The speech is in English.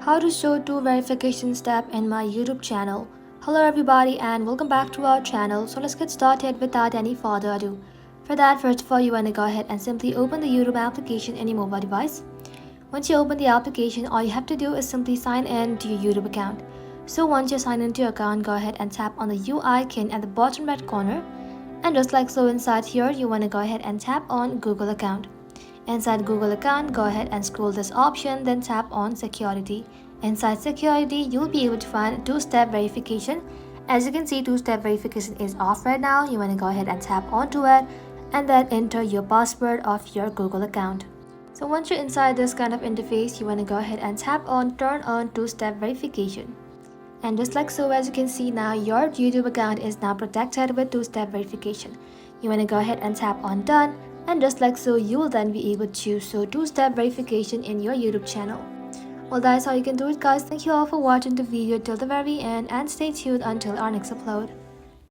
how to show two verification step in my YouTube channel. Hello everybody and welcome back to our channel. So let's get started without any further ado. For that, first of all, you want to go ahead and simply open the YouTube application in your mobile device. Once you open the application, all you have to do is simply sign in to your YouTube account. So once you sign into your account, go ahead and tap on the U icon at the bottom right corner. And just like so, inside here, you want to go ahead and tap on Google account. Inside Google account, go ahead and scroll this option, then tap on security. Inside security, you'll be able to find two-step verification. As you can see, two-step verification is off right now. You want to go ahead and tap onto it and then enter your password of your Google account. So once you're inside this kind of interface, you want to go ahead and tap on turn on two-step verification. And just like so, as you can see now, your YouTube account is now protected with two-step verification. You want to go ahead and tap on done. And just like so, you will then be able to show two-step verification in your YouTube channel. Well, that's how you can do it, guys. Thank you all for watching the video till the very end and stay tuned until our next upload.